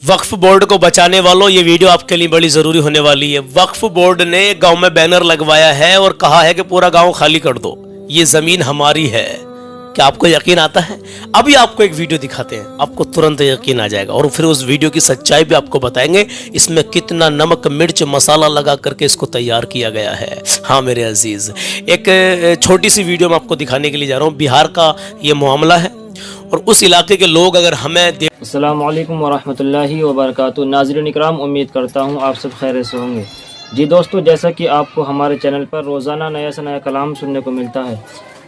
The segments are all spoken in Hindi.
वक्फ बोर्ड को बचाने वालों, ये वीडियो आपके लिए बड़ी जरूरी होने वाली है। वक्फ बोर्ड ने गांव में बैनर लगवाया है और कहा है कि पूरा गांव खाली कर दो, ये जमीन हमारी है। क्या आपको यकीन आता है? अभी आपको एक वीडियो दिखाते हैं, आपको तुरंत यकीन आ जाएगा और फिर उस वीडियो की सच्चाई भी आपको बताएंगे। इसमें कितना नमक मिर्च मसाला लगा करके इसको तैयार किया गया है। हाँ मेरे अजीज, एक छोटी सी वीडियो में आपको दिखाने के लिए जा रहा हूँ। बिहार का ये मामला है और उस इलाके के लोग अगर हमें अस्सलामु अलैकुम वरहमतुल्लाहि वबरकातुहू। नाज़रीन इकराम, उम्मीद करता हूँ आप सब खैर से होंगे। जी दोस्तों, जैसा कि आपको हमारे चैनल पर रोज़ाना नया से नया कलाम सुनने को मिलता है,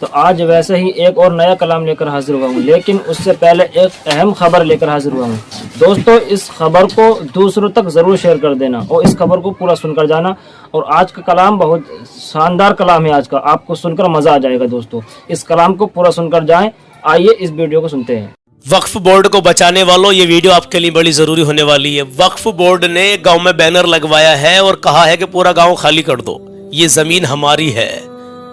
तो आज वैसे ही एक और नया कलाम लेकर हाजिर हुआ हूँ। लेकिन उससे पहले एक अहम खबर लेकर हाजिर हुआ हूँ। दोस्तों, इस खबर को दूसरों तक ज़रूर शेयर कर देना और इस खबर को पूरा सुनकर जाना। और आज का कलाम बहुत शानदार कलाम है, आज का आपको सुनकर मज़ा आ जाएगा। दोस्तों, इस कलाम को पूरा सुनकर जाएँ। आइए इस वीडियो को सुनते हैं। वक्फ बोर्ड को बचाने वालों, ये वीडियो आपके लिए बड़ी जरूरी होने वाली है। वक्फ बोर्ड ने गांव में बैनर लगवाया है और कहा है कि पूरा गांव खाली कर दो, ये जमीन हमारी है।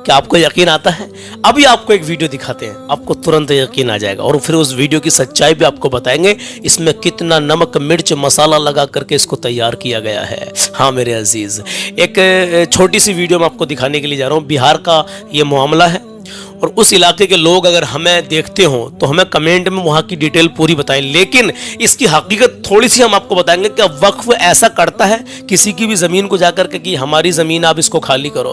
क्या आपको यकीन आता है? अभी आपको एक वीडियो दिखाते हैं, आपको तुरंत यकीन आ जाएगा और फिर उस वीडियो की सच्चाई भी आपको बताएंगे। इसमें कितना नमक मिर्च मसाला लगा करके इसको तैयार किया गया है। हाँ मेरे अजीज, एक छोटी सी वीडियो में आपको दिखाने के लिए जा रहा हूँ। बिहार का ये मामला है और उस इलाके के लोग अगर हमें देखते हो तो हमें कमेंट में वहाँ की डिटेल पूरी बताएं। लेकिन इसकी हकीकत थोड़ी सी हम आपको बताएंगे कि वक्फ ऐसा करता है किसी की भी ज़मीन को जाकर के कि हमारी ज़मीन आप इसको खाली करो।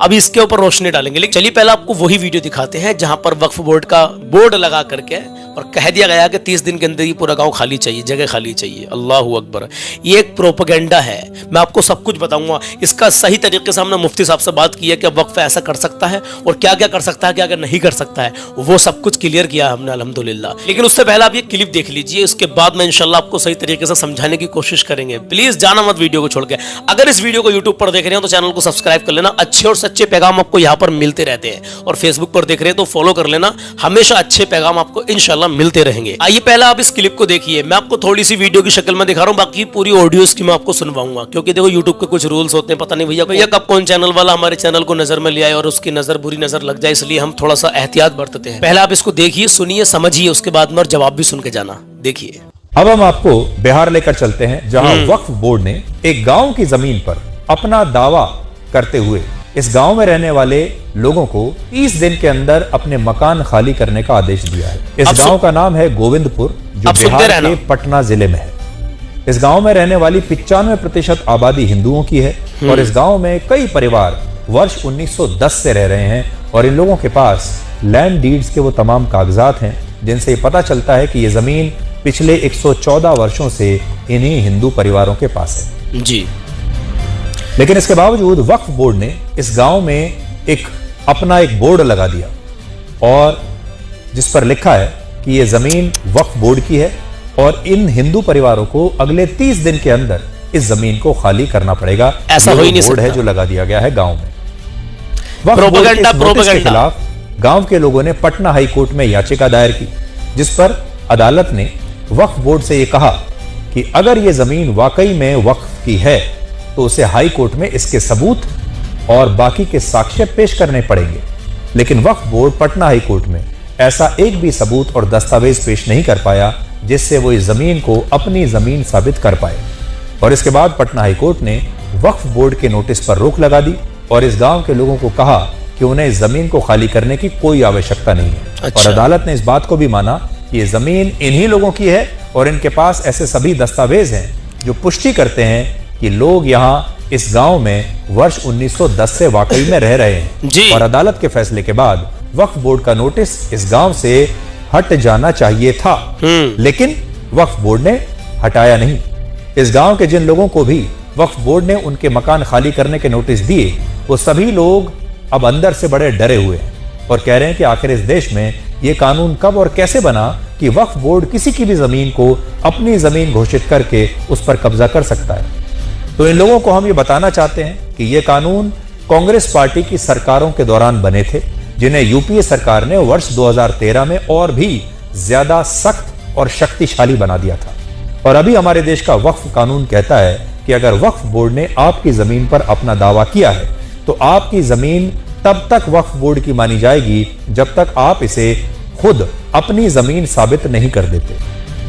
अभी इसके ऊपर रोशनी डालेंगे। लेकिन चलिए पहले आपको वही वीडियो दिखाते हैं जहाँ पर वक्फ बोर्ड का बोर्ड लगा करके और कह दिया गया कि 30 दिन के अंदर ही पूरा गाँव खाली चाहिए, जगह खाली चाहिए। अल्लाहू अकबर, ये एक प्रोपेगेंडा है। मैं आपको सब कुछ बताऊंगा। इसका सही तरीके से हमने मुफ्ती साहब से बात की है कि वक्फ ऐसा कर सकता है और क्या क्या कर सकता है, क्या क्या नहीं कर सकता है, वो सब कुछ क्लियर किया हमने अल्हम्दुलिल्लाह। लेकिन उससे पहले आप ये क्लिप देख लीजिए, उसके बाद में इंशाल्लाह आपको सही तरीके से समझाने की कोशिश करेंगे। प्लीज जाना मत वीडियो को छोड़ के। अगर इस वीडियो को यूट्यूब पर देख रहे हैं तो चैनल को सब्सक्राइब कर लेना। अच्छे और सच्चे पैगाम आपको यहाँ पर मिलते रहते हैं और फेसबुक पर देख रहे हैं तो फॉलो कर लेना। हमेशा अच्छे पैगाम आपको इंशाल्लाह मिलते रहेंगे। आइए पहले आप इस क्लिप को देखिए। मैं आपको थोड़ी सी वीडियो की शक्ल में दिखा रहा हूँ, बाकी पूरी ऑडियो की मैं आपको सुनवाऊंगा। क्योंकि देखो यूट्यूब के कुछ रूल्स होते हैं, पता नहीं भैया कब कौन चैनल वाला हमारे चैनल को नजर में ले आए और उसकी नजर बुरी नजर लग जाए, इसलिए हम थोड़ा सा एहतियात बरतते हैं। पहले आप इसको देखिए, सुनिए, समझिए, उसके बाद में जवाब भी सुन के जाना। देखिए, अब हम आपको बिहार लेकर चलते हैं, जहां वक्फ बोर्ड ने एक गांव की जमीन पर अपना दावा करते हुए इस गांव में रहने वाले लोगों को 30 दिन के अंदर अपने मकान खाली करने का आदेश दिया है। इस गांव का नाम है गोविंदपुर, जो बिहार के पटना जिले में है। इस गांव में रहने वाली 95% आबादी हिंदुओं की है और इस गांव में कई परिवार वर्ष 1910 से रह रहे हैं और इन लोगों के पास लैंड डीड्स के वो तमाम कागजात हैं जिनसे पता चलता है कि ये जमीन पिछले 114 वर्षों से इन्हीं हिंदू परिवारों के पास है जी। लेकिन इसके बावजूद वक्फ बोर्ड ने इस गांव में अपना एक बोर्ड लगा दिया और जिस पर लिखा है कि यह जमीन वक्फ बोर्ड की है और इन हिंदू परिवारों को अगले 30 दिन के अंदर इस जमीन को खाली करना पड़ेगा। ऐसा हो ही नहीं सकता। बोर्ड है जो लगा दिया गया है गांव में। वक्फ बोर्ड के इस नोटिस के खिलाफ गांव के लोगों ने पटना हाई कोर्ट में याचिका दायर की, जिस पर अदालत ने वक्फ बोर्ड से यह कहा कि अगर यह जमीन वाकई में वक्फ की है तो उसे हाई कोर्ट में इसके सबूत और बाकी के साक्ष्य पेश करने पड़ेंगे। लेकिन वक्फ बोर्ड पटना हाई कोर्ट में ऐसा एक भी सबूत और दस्तावेज पेश नहीं कर पाया जिससे वो इस जमीन को अपनी जमीन साबित कर पाए। और इसके बाद पटना हाई कोर्ट ने वक्फ बोर्ड के नोटिस पर रोक लगा दी और इस गांव के लोगों को कहा कि उन्हें इस जमीन को खाली करने की कोई आवश्यकता नहीं है। अच्छा। और अदालत ने इस बात को भी माना कि ये जमीन इन्हीं लोगों की है और इनके पास ऐसे सभी दस्तावेज हैं जो पुष्टि करते हैं कि लोग यहाँ इस गांव में वर्ष 1910 से वाकई में रह रहे हैं। और अदालत के फैसले के बाद वक्फ बोर्ड का नोटिस इस गांव से हट जाना चाहिए था, लेकिन वक्फ बोर्ड ने हटाया नहीं। इस गांव के जिन लोगों को भी वक्फ बोर्ड ने उनके मकान खाली करने के नोटिस दिए, वो सभी लोग अब अंदर से बड़े डरे हुए हैं और कह रहे हैं कि आखिर इस देश में ये कानून कब और कैसे बना कि वक्फ बोर्ड किसी की भी जमीन को अपनी जमीन घोषित करके उस पर कब्जा कर सकता है। तो इन लोगों को हम ये बताना चाहते हैं कि ये कानून कांग्रेस पार्टी की सरकारों के दौरान बने थे, जिन्हें यूपीए सरकार ने वर्ष 2013 में और भी ज्यादा सख्त और शक्तिशाली बना दिया था। और अभी हमारे देश का वक्फ कानून कहता है कि अगर वक्फ बोर्ड ने आपकी जमीन पर अपना दावा किया है तो आपकी जमीन तब तक वक्फ बोर्ड की मानी जाएगी जब तक आप इसे खुद अपनी जमीन साबित नहीं कर देते।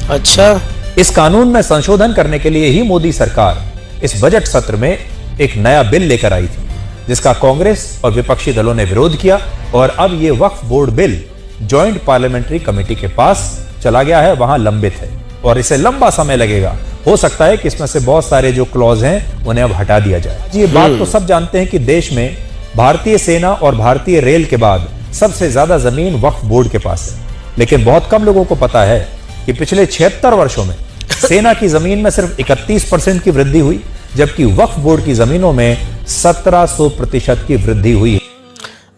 अच्छा, इस कानून में संशोधन करने के लिए ही मोदी सरकार इस बजट सत्र में एक नया बिल लेकर आई थी, जिसका कांग्रेस और विपक्षी दलों ने विरोध किया और अब यह Waqf board bill joint parliamentary committee के पास चला गया है, वहां लंबित है और इसे लंबा समय लगेगा। हो सकता है कि इसमें से बहुत सारे जो क्लॉज हैं उन्हें अब हटा दिया जाए। ये बात तो सब जानते हैं कि देश में भारतीय सेना और भारतीय रेल के बाद सबसे ज्यादा जमीन वक्फ बोर्ड के पास है, लेकिन बहुत कम लोगों को पता है कि पिछले 76 वर्षों में सेना की जमीन में सिर्फ 31% की वृद्धि हुई, जबकि वक्फ बोर्ड की जमीनों में 1700% की वृद्धि हुई।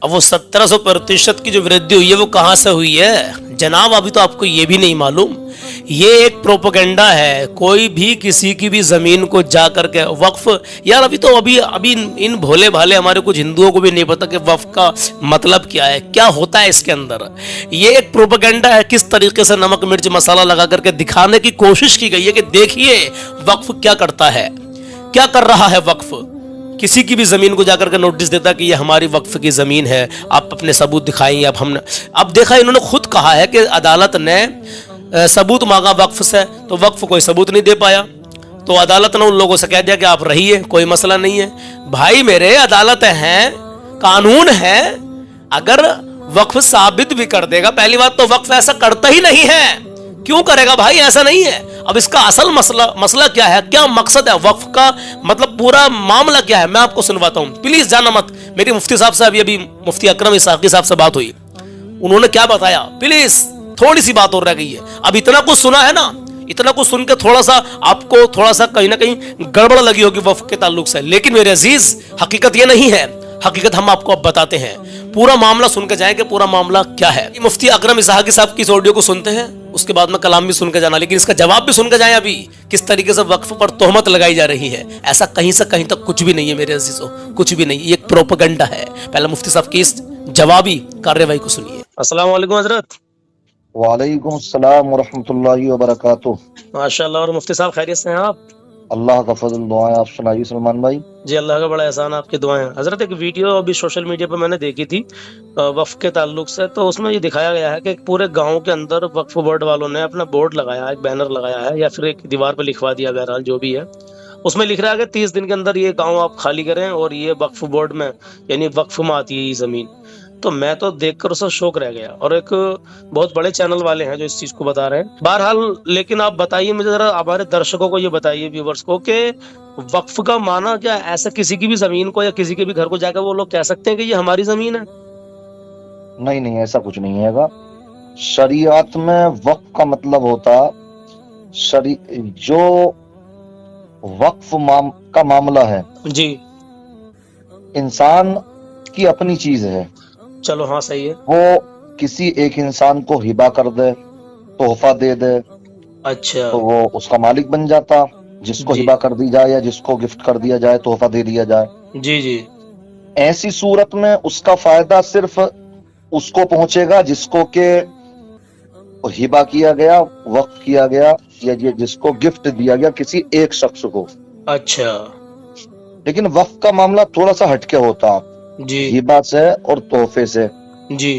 अब वो 1700% की जो वृद्धि हुई है वो कहां से हुई है जनाब? अभी तो आपको ये भी नहीं मालूम। ये एक प्रोपेगेंडा है। कोई भी किसी की भी जमीन को जा करके वक्फ, यार अभी इन भोले भाले हमारे कुछ हिंदुओं को भी नहीं पता कि वक्फ का मतलब क्या है, क्या होता है इसके अंदर। ये एक प्रोपेगेंडा है। किस तरीके से नमक मिर्च मसाला लगा करके दिखाने की कोशिश की गई है कि देखिए वक्फ क्या करता है, क्या कर रहा है वक्फ। किसी की भी जमीन को जाकर के नोटिस देता कि ये हमारी वक्फ की जमीन है, आप अपने सबूत दिखाएं। अब देखा इन्होंने खुद कहा है कि अदालत ने सबूत मांगा वक्फ से, तो वक्फ कोई सबूत नहीं दे पाया, तो अदालत ने उन लोगों से कह दिया कि आप रहिए, कोई मसला नहीं है। भाई मेरे, अदालत है, कानून है। अगर वक्फ साबित भी कर देगा, पहली बात तो वक्फ ऐसा करता ही नहीं है, क्यों करेगा भाई? ऐसा नहीं है। अब इसका असल मसला क्या है, क्या मकसद है वक्फ का, मतलब पूरा मामला क्या है, मैं आपको सुनवाता हूं। प्लीज जाना मत। मेरी मुफ्ती साहब से अभी मुफ्ती अकरम इसाकी साहब से बात हुई, उन्होंने क्या बताया, प्लीज थोड़ी सी बात और रह गई है। अब इतना कुछ सुना है ना, इतना कुछ सुन के थोड़ा सा आपको थोड़ा सा कहीं ना कहीं गड़बड़ लगी होगी वक्फ के ताल्लुक से, लेकिन मेरे अजीज हकीकत ये नहीं है। हकीकत हम आपको अब बताते हैं। पूरा मामला सुन के जाएं कि पूरा मामला क्या है। मुफ्ती अकरम इसाकी साहब की इस ऑडियो को सुनते हैं, उसके बाद में कलाम भी सुन के जाना, लेकिन इसका जवाब भी सुन के जाएं। अभी किस तरीके से वक्फ पर तोहमत लगाई जा रही है, ऐसा कहीं से कहीं तक कुछ भी नहीं है मेरे अजीजों, कुछ भी नहीं। ये एक प्रोपेगेंडा है। पहले मुफ्ती साहब की इस जवाबी कार्रवाई को सुनिए। अस्सलाम वालेकुम हजरत। वालेकुम अस्सलाम व रहमतुल्लाहि व बरकातुहू। माशाल्लाह। और मुफ्ती साहब खैरियत से हैं आप? अल्लाह का फजल, दुआएं आप सुनाइए सलमान भाई। जी अल्लाह का बड़ा एहसान, आपकी दुआएं। हजरत एक वीडियो अभी सोशल मीडिया पर मैंने देखी थी वक्फ के ताल्लुक से, तो उसमें ये दिखाया गया है कि पूरे गांव के अंदर वक्फ बोर्ड वालों ने अपना बोर्ड लगाया, एक बैनर लगाया है, या फिर एक दीवार पर लिखवा दिया, बहरहाल जो भी है। उसमें लिख रहा है कि 30 दिन के अंदर ये गाँव आप खाली करें और ये वक्फ बोर्ड में यानी वक्फ में आती है ये जमीन। तो मैं तो देखकर उसका शौक रह गया, और एक बहुत बड़े चैनल वाले हैं जो इस चीज को बता रहे हैं। बहरहाल लेकिन आप बताइए मुझे जरा, हमारे दर्शकों को ये बताइए, व्यूवर्स को, कि वक्फ का माना क्या? ऐसा किसी की भी जमीन को या किसी के भी घर को जाकर वो लोग कह सकते हैं कि ये हमारी जमीन है? नहीं नहीं, ऐसा कुछ नहीं हैगा। शरीयत में वक्फ का मतलब होता जो वक्फ का मामला है जी, इंसान की अपनी चीज है। चलो हाँ सही है। वो किसी एक इंसान को हिबा कर दे, तोहफा दे दे, अच्छा, तो वो उसका मालिक बन जाता। जिसको जी। हिबा कर दी जाए या जिसको गिफ्ट कर दिया जाए, तोहफा दे दिया जाए, जी जी, ऐसी सूरत में उसका फायदा सिर्फ उसको पहुंचेगा जिसको के हिबा किया गया, वक्फ किया गया, या जिसको गिफ्ट दिया गया किसी एक शख्स को। अच्छा लेकिन वक्फ का मामला थोड़ा सा हटके होता, जी हिबा से और तोहफे से। जी,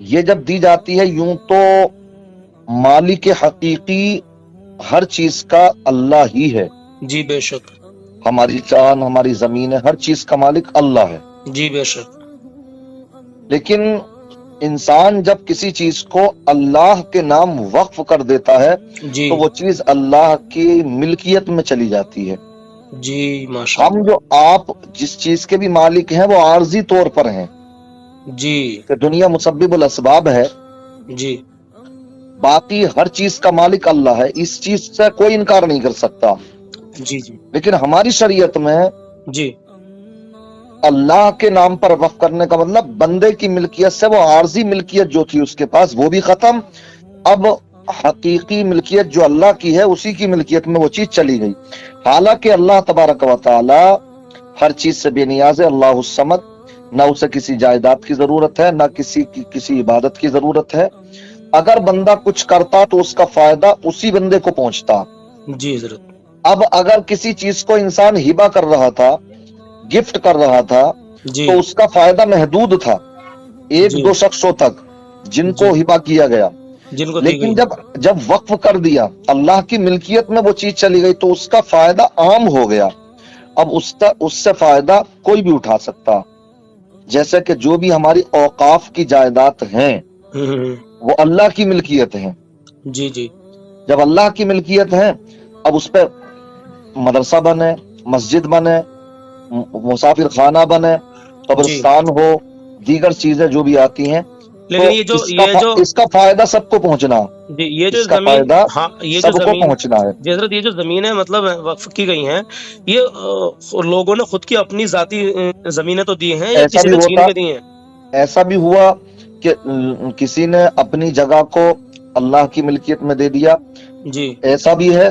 ये जब दी जाती है, यूं तो मालिक हकीकी हर चीज का अल्लाह ही है। जी बेशक, हमारी जान, हमारी जमीन है, हर चीज का मालिक अल्लाह है। जी बेशक। लेकिन इंसान जब किसी चीज को अल्लाह के नाम वक्फ कर देता है, जी तो वो चीज अल्लाह की मिल्कियत में चली जाती है। जी माशाल्लाह। हम जो आप जिस चीज के भी मालिक हैं वो आर्जी तौर पर हैं जी कि दुनिया मुसब्बिबुल असबाब है, जी बाकी हर चीज का मालिक अल्लाह है। इस चीज से कोई इनकार नहीं कर सकता। जी जी लेकिन हमारी शरीयत में जी, अल्लाह के नाम पर वक्फ करने का मतलब बंदे की मिल्कियत से वो आर्जी मिल्कियत जो थी उसके पास, वो भी खत्म। अब हकीकी मिल्कियत जो अल्लाह की है, उसी की मिल्कियत में वो चीज चली गई। हालांकि अल्लाह तबारक व तआला हर चीज से बेनियाज है, अल्लाह समद, ना उसे किसी जायदाद की जरूरत है, ना किसी इबादत की जरूरत है। अगर बंदा कुछ करता तो उसका फायदा उसी बंदे को पहुंचता। जी हजरत। अब अगर किसी चीज को इंसान हिबा कर रहा था, गिफ्ट कर रहा था, जी तो उसका फायदा महदूद था, एक जी। दो शख्सों तक जिनको जी। हिबा किया गया। जिनको दी लेकिन गई। जब वक्फ कर दिया, अल्लाह की मिल्कियत में वो चीज चली गई, तो उसका फायदा आम हो गया। अब उससे फायदा कोई भी उठा सकता। जैसे कि जो भी हमारी औकाफ की जायदाद हैं, वो अल्लाह की मिल्कियत है। जी जी जब अल्लाह की मिल्कियत है, अब उस पर मदरसा बने, मस्जिद बने, मुसाफिर खाना बने, कब्रिस्तान हो, दीगर चीजें जो भी आती हैं, लेकिन तो इसका फायदा सबको पहुंचना, ये जो इसका जमीन, फायदा हाँ ये जो सबको जमीन पहुंचना है। हजरत, ये जो जमीन है मतलब वक्फ की गई हैं, ये लोगों ने खुद की अपनी जाती जमीनें तो दी हैं या ऐसा किसी भी ने छीन होता, के दी हैं? ऐसा भी हुआ कि किसी ने अपनी जगह को अल्लाह की मिल्कियत में दे दिया, जी ऐसा भी है।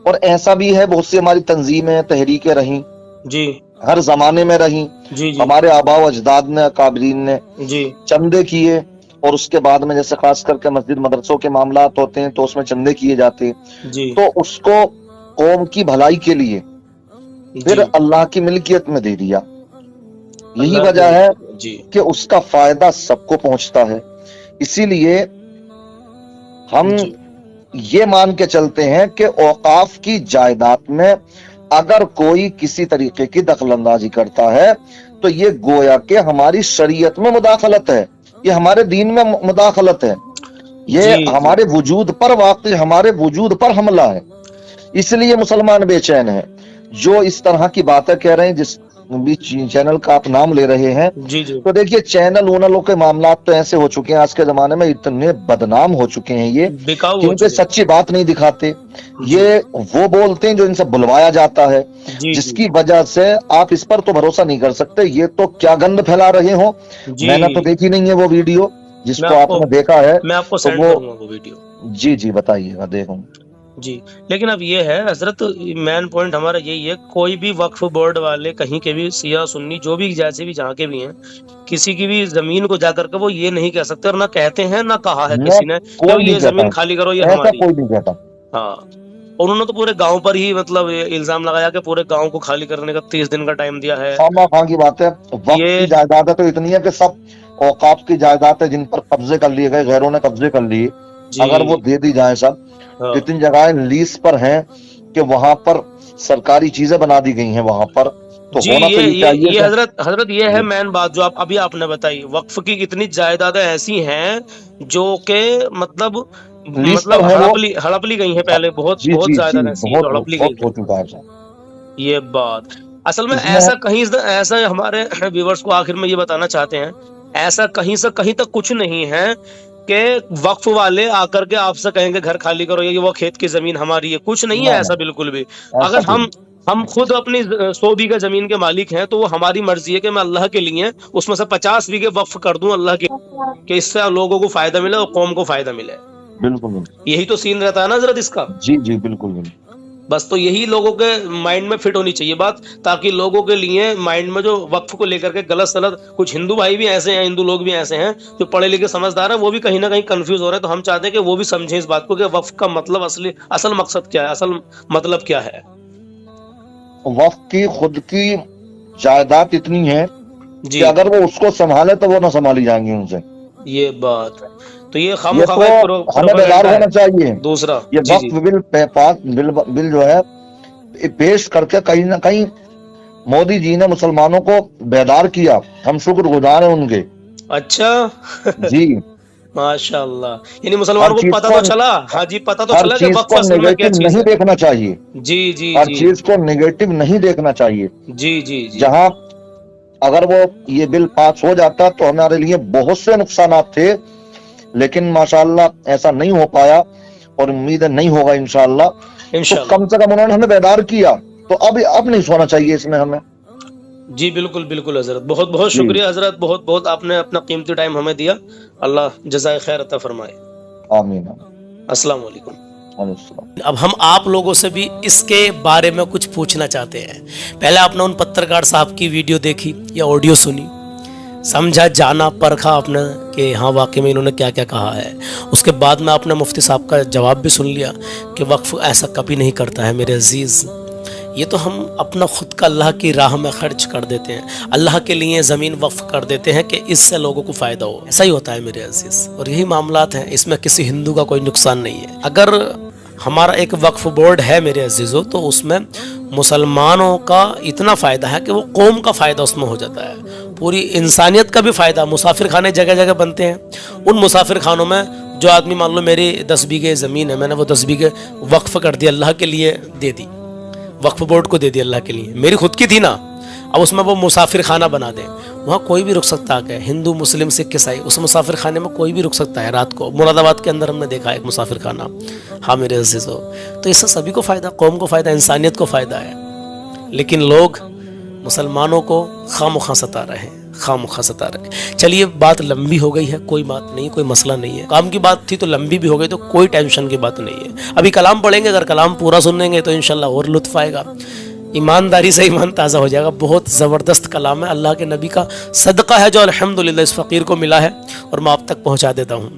और ऐसा भी है, बहुत सी हमारी तंजीमें, तहरीकें रहीं, जी हर जमाने में रहीं। जी जी हमारे आबा अजदाद ने, अकाबरीन ने जी चंदे किए, और उसके बाद में जैसे खास करके मस्जिद मदरसों के मामलात होते हैं, तो उसमें चंदे किए जाते हैं, जी तो उसको कौम की भलाई के लिए फिर जी। अल्लाह की मिल्कियत में दे दिया। यही अल्लाह वजह है जी कि उसका फायदा सबको पहुंचता है। इसीलिए हम जी ये मान के चलते हैं कि औकाफ की जायदाद में अगर कोई किसी तरीके की दखलंदाजी करता है, तो ये गोया कि हमारी शरीयत में मुदाखलत है, ये हमारे दीन में मुदाखलत है, ये जी हमारे वजूद पर, वाकई हमारे वजूद पर हमला है। इसलिए मुसलमान बेचैन है। जो इस तरह की बातें कह रहे हैं, जिस भी चैनल का आप नाम ले रहे हैं, जी जी तो देखिए चैनल उनलों के मामलात तो ऐसे हो चुके हैं आज के जमाने में, इतने बदनाम हो चुके हैं ये, बिकाऊ हो कि इनपे चुके सच्ची बात नहीं दिखाते। ये वो बोलते हैं जो इनसे बुलवाया जाता है, जी जिसकी वजह से आप इस पर तो भरोसा नहीं कर सकते। ये तो क्या गंद फैला रहे हो। जी। मैंने तो देखी नहीं है वो वीडियो, जिसको आपने देखा है मैं आपको तो सेंड वो, करूंगा वो वीडियो। जी जी बताइएगा, देखूंगा। जी, लेकिन अब ये है हजरत, मेन पॉइंट हमारा यही है, कोई भी वक्फ बोर्ड वाले कहीं के भी सिया सुन्नी जो भी जैसे भी जहाँ के भी हैं, किसी की भी जमीन को जाकर के वो ये नहीं कह सकते, और ना कहते हैं ना कहा है किसी ने कोई कि नहीं ये जमीन कहता, खाली करो, ये ऐसा हमारी। कोई नहीं कहता। हाँ, और उन्होंने तो पूरे गांव पर ही मतलब ये इल्जाम लगाया कि पूरे गांव को खाली करने का 30 दिन का टाइम दिया है। खामा की बात है। वक्त ये की जायदाद तो इतनी है कि सब औकाफ की जायदाद है जिन पर कब्जे कर लिए गए, गैरों ने कब्जे कर लिए, जी, अगर वो दे दी जाए सब, हाँ, कितनी जगह लीज पर हैं कि वहां पर सरकारी चीजें बना दी गई हैं वहां पर, तो जी, होना तो ये चाहिए ये कि- हजरत ये है मेन बात जो अभी आपने बताई, वक्फ की कितनी जायदादें ऐसी हैं जो के मतलब लीज पर है वो। हड़प ली गई हैं पहले, बहुत जी बहुत जी ज्यादा जी, ऐसी बहुत जो हड़प ली बहुत गई हो हैं। चुका है सर। ये बात असल में इसमें ऐसा हमारे व्यूवर्स को आखिर में ये बताना चाहते हैं, ऐसा कहीं से कहीं तक कुछ नहीं है कि वक्फ वाले आकर के आपसे कहेंगे घर खाली करो, ये वो खेत की जमीन हमारी है, कुछ नहीं है ना, ऐसा बिल्कुल भी। ऐसा अगर कोई हम खुद अपनी 100 बीघा जमीन के मालिक हैं, तो वो हमारी मर्जी है कि मैं अल्लाह के लिए उसमें से 50 बीघे वक्फ कर दूं अल्लाह के, कि इससे लोगों को फायदा मिले और कौम को फायदा मिले। बिल्कुल बिल्कुल। यही तो सीन रहता है ना हजरत इसका। जी जी बिल्कुल बिल्कुल। बस तो यही लोगों के माइंड में फिट होनी चाहिए बात, ताकि लोगों के लिए माइंड में जो वक्फ को लेकर के गलत सलत, कुछ हिंदू भाई भी ऐसे हैं, हिंदू लोग भी ऐसे हैं जो पढ़े लिखे समझदार हैं, वो भी कहीं ना कहीं कंफ्यूज हो रहे हैं। तो हम चाहते हैं कि वो भी समझें इस बात को कि वक्फ का मतलब असल मकसद क्या है, असल मतलब क्या है। वक्त की खुद की जायदाद इतनी है जी, कि अगर वो उसको संभाले तो वो ना संभाली जाएंगी उनसे। ये बात तो ये ये खामखा तो हमें बेदार होना चाहिए। दूसरा ये जी जी वक्फ बिल जो है ये पेश करके कहीं ना कहीं मोदी जी ने मुसलमानों को बेदार किया, हम शुक्रगुजार हैं उनके। अच्छा जी, माशाल्लाह, यानी मुसलमानों हर को चीज पता तो चला। हाँ जी, पता तो हर चला कि चीज वक्फ को असल में क्या नेगेटिव चीज नहीं है। देखना चाहिए, जी जी हर जी चीज को नेगेटिव नहीं देखना चाहिए। जी जी जी जहां अगर वो ये बिल पास हो जाता तो हमारे लिए बहुत से नुकसान थे, लेकिन माशाल्लाह ऐसा नहीं हो पाया और उम्मीद है नहीं होगा इंशाल्लाह। तो इंशाल्लाह। कम से कम उन्होंने हमें बेदार किया, तो अब नहीं सोना चाहिए इसमें हमें। जी बिल्कुल बिल्कुल हजरत, बहुत बहुत जी। शुक्रिया हजरत, बहुत बहुत आपने अपना कीमती टाइम हमें दिया। अल्लाह जज़ाए खैर अता फरमाए। आमीन। अस्सलाम वालेकुम। वालेकुम। अब हम आप लोगों से भी इसके बारे में कुछ पूछना चाहते हैं। पहले आपने उन पत्रकार साहब की वीडियो देखी या ऑडियो सुनी, समझा, जाना, परखा आपने कि हाँ वाकई में इन्होंने क्या क्या कहा है। उसके बाद में आपने मुफ्ती साहब का जवाब भी सुन लिया कि वक्फ ऐसा कभी नहीं करता है मेरे अजीज़, ये तो हम अपना खुद का अल्लाह की राह में खर्च कर देते हैं, अल्लाह के लिए ज़मीन वक्फ कर देते हैं कि इससे लोगों को फ़ायदा हो। ऐसा ही होता है मेरे अजीज़, और यही मामलात हैं, इसमें किसी हिंदू का कोई नुकसान नहीं है। अगर हमारा एक वक्फ बोर्ड है मेरे अजीज़ों, तो उसमें मुसलमानों का इतना फ़ायदा है कि वो कौम का फ़ायदा उसमें हो जाता है, पूरी इंसानियत का भी फ़ायदा। मुसाफिर खाने जगह जगह बनते हैं, उन मुसाफिर खानों में जो आदमी, मान लो मेरी 10 बीघे ज़मीन है, मैंने वो 10 बीघे वक्फ कर दी, अल्लाह के लिए दे दी, वक्फ बोर्ड को दे दी अल्लाह के लिए, मेरी खुद की थी ना, अब उसमें वो मुसाफिर खाना बना दें, वहाँ कोई भी रुक सकता है, हिंदू मुस्लिम सिख ईसाई, उस मुसाफिर खाने में कोई भी रुक सकता है रात को। मुरादाबाद के अंदर हमने देखा है एक मुसाफिर खाना। हाँ मेरे अज़ीज़ों, तो इससे सभी को फ़ायदा, कौम को फ़ायदा, इंसानियत को फ़ायदा है। लेकिन लोग मुसलमानों को खामोखा सता रहे हैं, खामोखा सता रहे हैं। चलिए बात लंबी हो गई है, कोई बात नहीं, कोई मसला नहीं है, काम की बात थी तो लंबी भी हो गई, तो कोई टेंशन की बात नहीं है। अभी कलाम पढ़ेंगे, अगर कलाम पूरा सुनेंगे तो इंशाल्लाह और लुत्फ़ आएगा, ईमानदारी से ईमान ताज़ा हो जाएगा। बहुत ज़बरदस्त कलाम है, अल्लाह के नबी का सदका है जो अल्हम्दुलिल्लाह इस फ़कीर को मिला है, और मैं आप तक पहुँचा देता हूँ।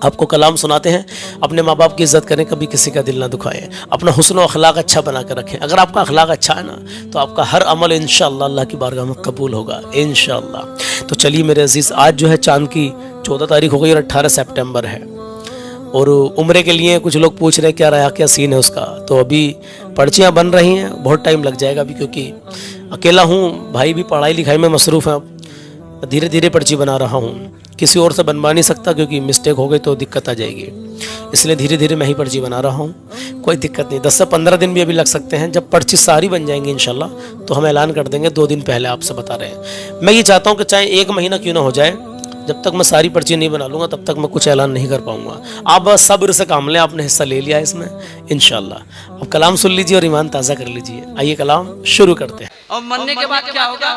आपको कलाम सुनाते हैं, अपने माँ बाप की इज़्ज़त करें, कभी किसी का दिल ना दुखाएं, अपना हुस्न और अखलाक अच्छा बना कर रखें। अगर आपका अखलाक अच्छा है ना, तो आपका हर अमल इंशाअल्लाह अल्लाह की बारगाह में कबूल होगा इंशाअल्लाह। तो चलिए मेरे अजीज़, आज जो है चाँद की 14 तारीख हो गई और 18 सितंबर है, और उम्रे के लिए कुछ लोग पूछ रहे हैं क्या रहा, क्या सीन है उसका। तो अभी पर्चियाँ बन रही हैं, बहुत टाइम लग जाएगा अभी, क्योंकि अकेला हूँ, भाई भी पढ़ाई लिखाई में मसरूफ़ है, धीरे धीरे पर्ची बना रहा हूँ, किसी और से बनवा नहीं सकता क्योंकि मिस्टेक हो गई तो दिक्कत आ जाएगी, इसलिए धीरे धीरे मैं ही पर्ची बना रहा हूँ। कोई दिक्कत नहीं, 10 से 15 दिन भी अभी लग सकते हैं। जब पर्ची सारी बन जाएंगी इंशाल्लाह तो हम ऐलान कर देंगे, 2 दिन पहले आपसे बता रहे हैं। मैं ये चाहता हूँ कि चाहे 1 महीना क्यों ना हो जाए, जब तक मैं सारी पर्ची नहीं बना लूँगा तब तक मैं कुछ ऐलान नहीं कर पाऊँगा। आप बस सब्र से काम लें, आपने हिस्सा ले लिया इसमें इंशाल्लाह। अब कलाम सुन लीजिए और ईमान ताज़ा कर लीजिए। आइए कलाम शुरू करते हैं। और मरने के बाद क्या होगा?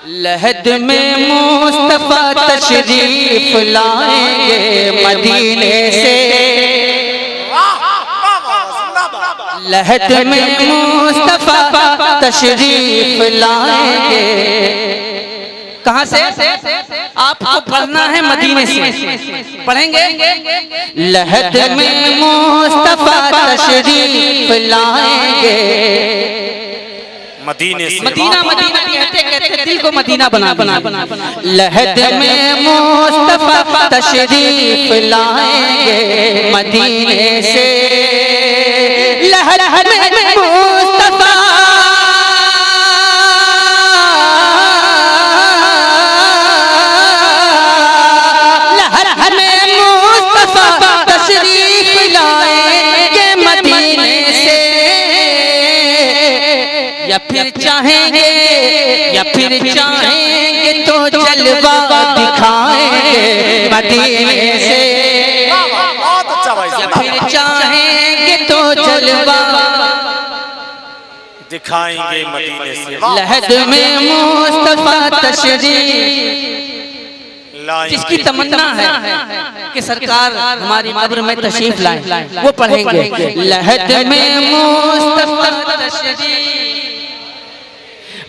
लहद में मुस्तफा तशरीफ लाएंगे मदीने से, लहद में मुस्तफा तशरीफ लाएंगे। कहाँ से? आपको पढ़ना है मदीने से, पढ़ेंगे। लहद में मुस्तफा तशरीफ लाएंगे मदीने से, मदीना मदीना कहते कहते दिल को मदीना बना बना। लहद में मुस्तफा तशरीफ लाएंगे मदीने से, लहद में मुस्तफा फिर चाहेंगे या फिर चाहेंगे तो जलवा दिखाएंगे मदीने से, या फिर चाहेंगे तो जलवा दिखाएंगे मदीने से। लहद में मुस्तफा तशरीफ, जिसकी तमन्ना है कि सरकार हमारी कब्र में तशरीफ लाए, वो पढ़ेंगे। लहद में मुस्तफा तशरीफ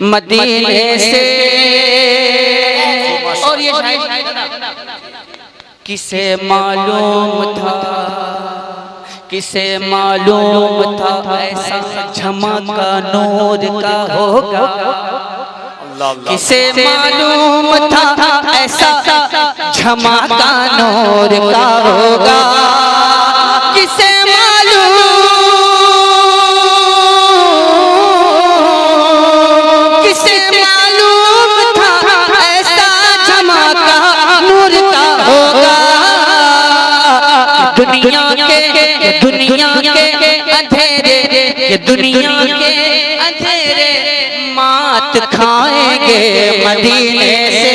मदीने से। और ये किसे मालूम था, किसे मालूम था ऐसा झमका नूर का होगा, किसे मालूम था ऐसा झमका नूर का होगा, किसे दुनिया के अंधेरे, ये दुनिया के अंधेरे मात खाएंगे मदीने से।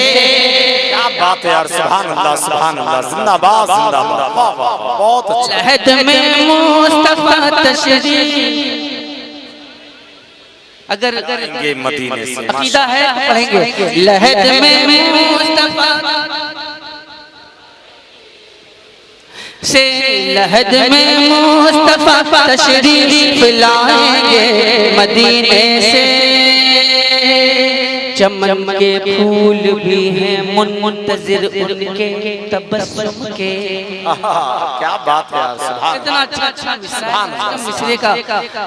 क्या बात है यार, सुभान अल्लाह सुभान अल्लाह, जिंदाबाद जिंदाबाद, वाह वाह, बहुत अच्छा। लहद में मुस्तफा तशरीफ, अगर मदीने से अकीदा है तो पढ़ेंगे। लहद में मुस्तफा से, लहद में मुस्तफा तशरीफ लाएंगे मदीने से। चमन के फूल भी हैं मुंतजिर उनके तबस्सुम के। क्या बात है यार, सुभान इतना अच्छा मिसरे का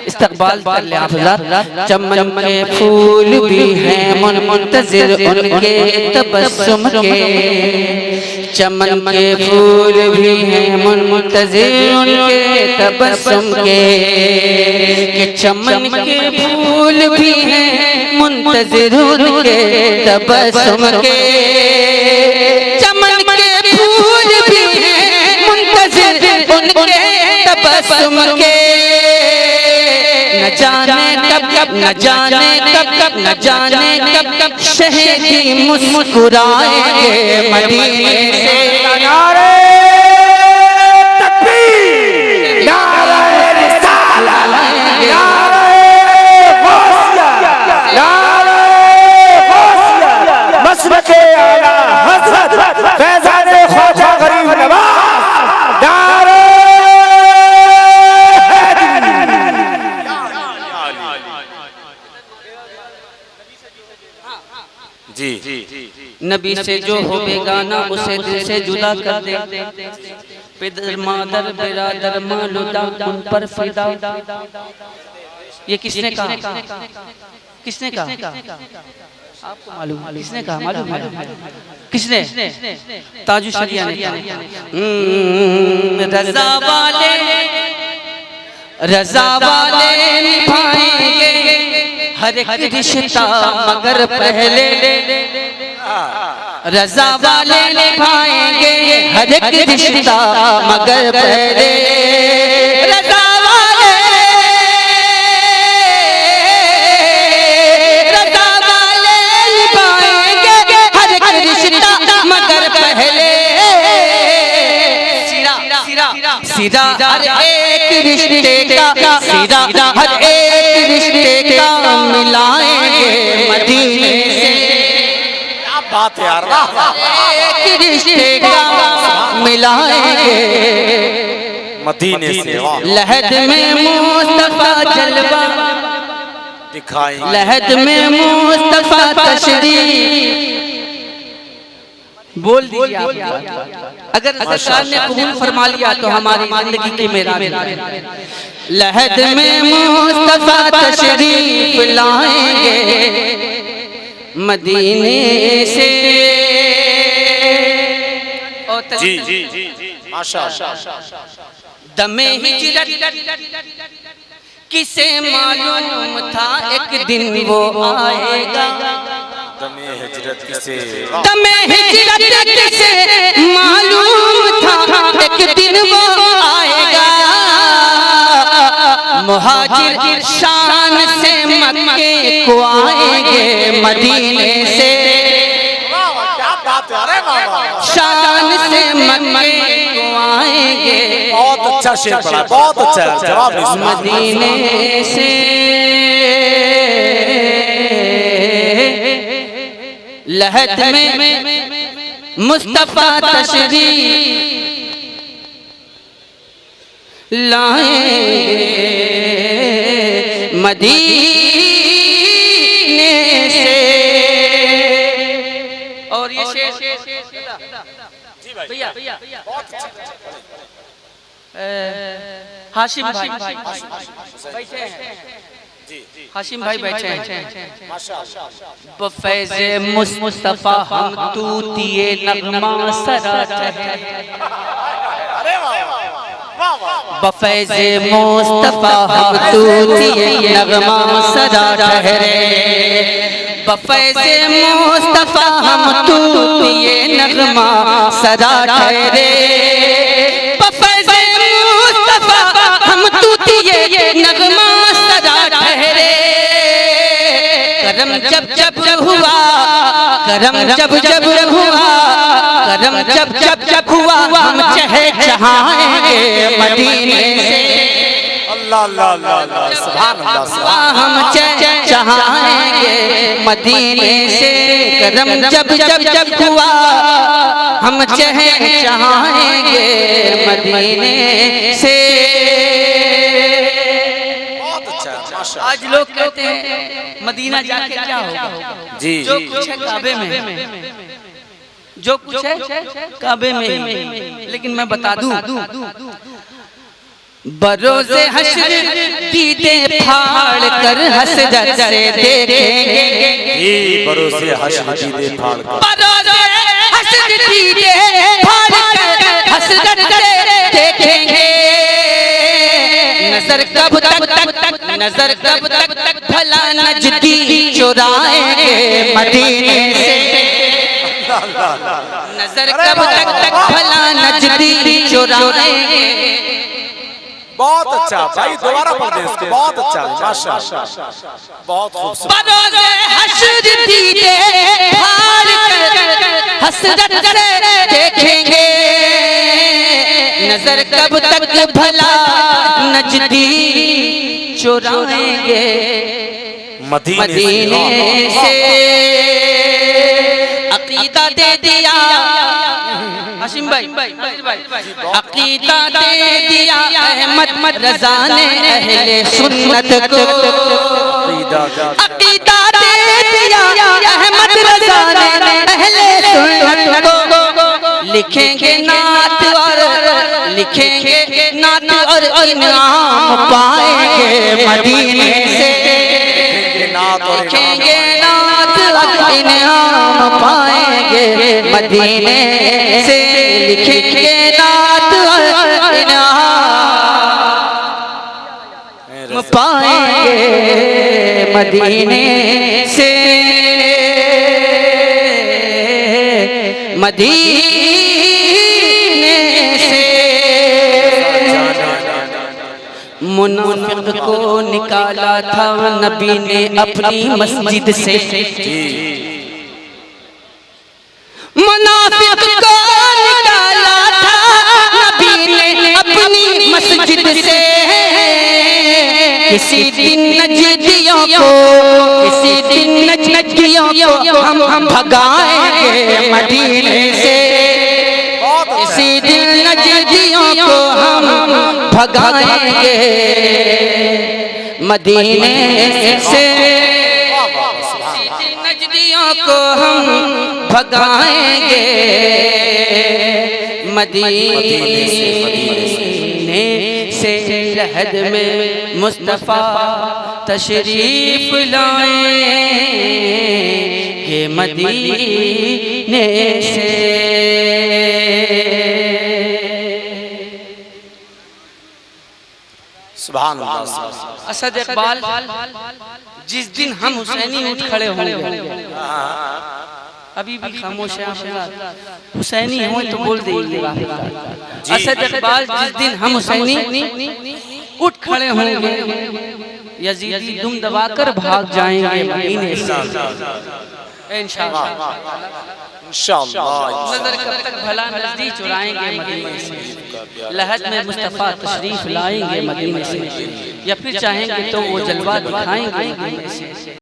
इस्तकबाल कर ले आप हज़रात। चमन के फूल भी हैं मुंतजिर उनके तबस्सुम के, चमन के फूल भी हैं मुंतजिर उनके तबस्सुम के, कि चमन के फूल भी हैं मुंतजिर उनके तबस्सुम के, चमन के फूल भी हैं मुंतजिर उनके तबस्सुम के। न जाने कब न जाने कब न जाने कब शहीदी मुस्कुराएंगे मदीने से। नारे तकबीर, नारे रिसालत, नारे गौसिया, नारे गौसिया, मशरक़े आला हज़रत फैज़ान ख्वाजा गरीब नवाज़, नारे नबी से जो हो बेगाना उसे दिल से जुदा कर दे, पिदर मादर बिरादर मालूदा उन पर फिदा। ये किसने कहा? किसने कहा? आपको मालूम? किसने कहा? मालूम है? किसने? ताजु शरिया ने कहा। रज़ा वाले निभाएंगे हर एक रिश्ता मगर पहले, रज़ा वाले निभाएंगे हर एक रिश्ता मगर पहले, रज़ा वाले निभाएंगे हर एक रिश्ता मगर पहले। सिरा हर एक रिश्ते का, सिरा हर एक रिश्ते का मिलाएंगे मदीने से। क्या बात है यार, एक रिश्ते का मिलाएंगे मदीने से। लहद में मुस्तफा जलवा दिखाएंगे, लहद में मुस्तफा तशरीफ। बोल दीजिए आप, अगर सरकार ने कबूल फरमा लिया तो हमारी जिंदगी की मेरा लहद में मुस्तफा तशरीफ लाएंगे मदीने से। जी जी जी माशाअल्लाह। दमे हिजरत किसे मालूम था एक दिन वो आएगा, दमे हिजरत किसे, दमे हिजरत किसे मालूम था एक दिन वो आएगा। मुहाजिर शान से मक्के को आएंगे मदीने से, क्या बात है, अरे बाबा शान से मक्के को आएंगे। बहुत अच्छा शेर पढ़ा, बहुत अच्छा है, जवाब नहीं सुना। मदीने से लहद में मुस्तफा तशरीफ लाएंगे मदीने से। और ये भैया हाशिम भाई बैठे हैं, हाशिम भाई बैठे हैं। बफैज़े मुस्तफा हम तूतिए नगमा सराट है, बफैज़े मुस्तफा हम तूतिए नगमा सराट है, बफैज़े मुस्तफा हम तूतिए नगमा सराट है, बफैज़े मुस्तफा हम तूतिए नगमा सराट है। करम जब जब हुआ, करम जब जब हुआ, करम जब हुआ हम चहचहाएंगे मदीने से। अल्लाह अल्लाह अल्लाह सुभान अल्लाह, हम चहचहाएंगे मदीने से। करम जब हुआ हम चहचहाएंगे मदीने से। बहुत अच्छा आज लोग कहते हैं मदीना जाके क्या होगा। जी जो कुछ है काबे में, जो कुछ है काबे में। लेकिन मैं बता दूं, बरोज़े हश्र दीदे फाड़ कर हसरत से देखेंगे। बरोज़े हश्र दीदे फाड़ कर, बरोज़े हश्र दीदे फाड़ कर हसरत से देखेंगे। नजर कब तक भला नजदी चुराएंगे मदीने से। नजर कब तक भला नजदी चुराएंगे। बहुत अच्छा भाई, दोबारा पढ़ दे इसको, बहुत अच्छा माशाअल्लाह, बहुत खूबसूरत। बरोज़े हश्र दीदे फाड़ कर हसरत से देखेंगे। नजर कब तक भला नजदी चुराएंगे मदीने से। अकीदा दे दिया हाशिम भाई, अकीदा दे दिया अहमद रज़ा ने अहले सुन्नत को। अकीदा दे दिया अहमद रज़ा ने अहले सुन्नत को। लिखेंगे नात और इनाम पाएंगे मदीने से। लिखेंगे नात और इनाम पाएंगे मदीने से। लिखेंगे नात और इनाम पाएंगे मदीने से। मुनाफिक को निकाला था नबी ने अपनी मस्जिद से। मुनाफिक को निकाला था नबी ने अपनी मस्जिद से। किसी दिन नजदियों को हम भगाएंगे मदीने से। किसी दिन नजदियों को हम भगाएंगे मदीने से। नजदियों को हम भगाएंगे मदीने से। लहद में मुस्तफा तशरीफ लाएंगे मदीने से। सुभान अल्लाह। असद इकबाल, जिस दिन हम हुसैनी उठ खड़े होंगे, अभी भी खामोश है, हुसैनी हो तो बोल दीजिएगा। असद इकबाल, जिस दिन हम हुसैनी उठ खड़े होंगे, यजीदी दुम दबाकर भाग जाएंगे मदीने से इंशाअल्लाह। नजर कब तक भला नजदी चुराएंगे मदीने से। लहद में मुस्तफा तशरीफ लाएंगे मदीने से। या फिर चाहेंगे तो वो जलवा दिखाएंगे मदीने से।